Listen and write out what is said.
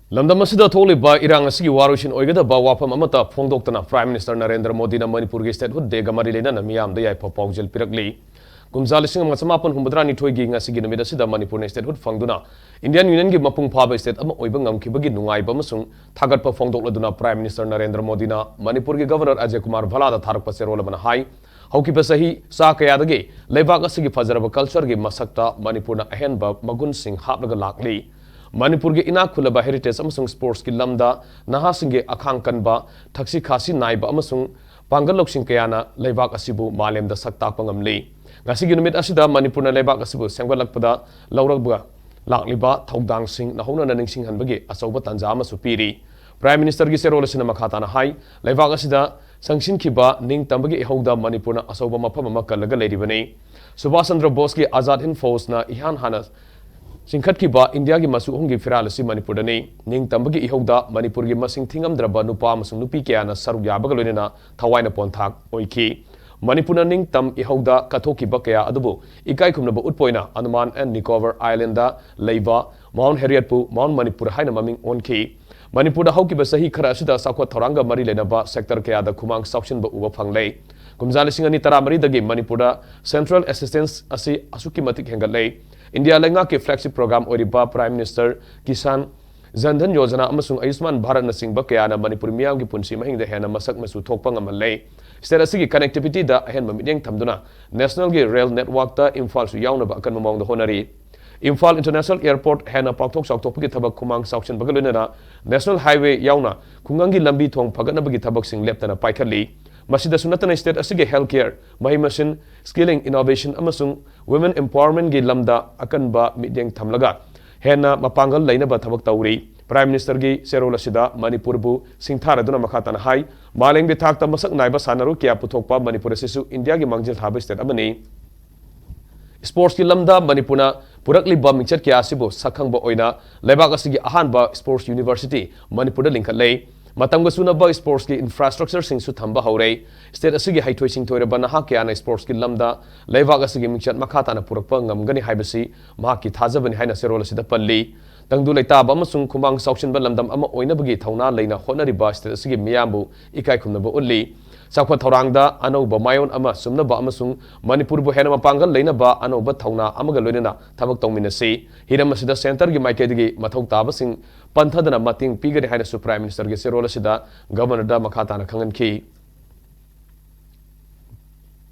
Lamdam asida tholiba irang asigi warusin oigada wafam amata phongdoktana Prime Minister Narendra Modi na Manipur ge Statehood de gamari Leinana Meeyamda Yaipha Paojel Pirakli kumjal lising masamapan humbadrani thoigi ngasigi namida sida Manipur na Statehood fangduna Indian Union gi mapung phaba state ama oiba ngamkhibagi nungaiba amasung thagatpa phongdokladuna Prime Minister Narendra Modi na Manipur ge Governor Ajay Kumar Bhala da tharakpa serol bana hai haukiba sahi sa kayadage leibak asigi fazaraba culture ge masakta Manipur na ahenba magun sing hapnaga lakli Manipur ge ina khulaba heritage amasung sports ki lamda naha singe akhang kanba thaksi khasi naiba amasung pangal loksing kayana leibak asibu malem da sakta pangamli ngasi gi numit asida Manipur na leibak asibu sengwalakpada lauragba lakliba thaudang sing nahona naning sing hanbage asoba tanja amasu piri Prime Minister gi serol sina makhata na hai leibak asida sangsin khiba ning tambage ihauda Manipur na asoba mafam ama kalaga leiribani Subhash Chandra Bose ki Azad Hind Force na ihan hana Singkat kiba India gi masu hongi firal si Manipur dani ning tambagi ihauda Manipur gi masing thingam draba nupa masung nupi kya na saruk yabaga loina thawaina ponthak oiki Manipur na ning tam ihauda kathoki ba kya adubu ikai khumna ba utpoina Andaman and Nicobar Island da leiba Mount Harriet pu Mount Manipur haina maming onki Manipur da hauki ba sahi khara asida sakwa thoranga mari lena ba sector kya da khumang section ba uba phanglei kumjali singani taramari dagi Manipur da Central Assistance asi asuki matik hengalei India lenga ke flagship program oriba Prime Minister Kisan Jandhan Yojana amasung Ayushman Bharat na singba kaya na Manipur miyam gi punsi mahing da hena masak masu thokpa ngamalei state asigi connectivity da ahen mamideng thamduna national ge rail network ta Imphal su yauna ba akan mamong da honari Imphal International Airport hena pakthok sakthok gi thabak khumang section bagaluna na national highway yauna khungangi lambi thong phagana bagi thabak sing leptana paikhali Masida sunatana state asige healthcare, mahi machine, skilling, innovation, amasung women empowerment gi lamda akan ba midyang thamlaga. Hena mapangal laina ba thabak tauri. Prime Minister gi serola sida Manipur bu singthara duna makhatan hai. Maleng bi thakta masak naiba sanaru kya puthokpa Manipur sisu India gi mangjil thaba state amani. Sports ki lamda Manipuna Pirakli ba mingchat kya sibo sakhang ba oina lebak asigi ahan ba sports university Manipur da lingkhat lei. Matangga sunaba sports ki infrastructure sing su thamba haurei state asigi haithoi sing thoire bana ha kya na sports ki lamda leibak asigi mingchat makhata na purakpa ngamgani haibasi ma ki thajabani haina serol asida palli tangdu leita ba amasung khumang sauction ba lamdam ama oina bagi thauna leina honari ba state asigi miyambu ikai khumna ba ulli sakwa thorangda anoba mayon ama sumna ba amasung Manipur bu hena mapangal leina ba anoba thauna amaga loinena thabak tongminasi hiram asida center gi maikedi mathau taba sing panthadana mating pigari haina su Prime Minister ge serol asida governor da makhata na khangan ki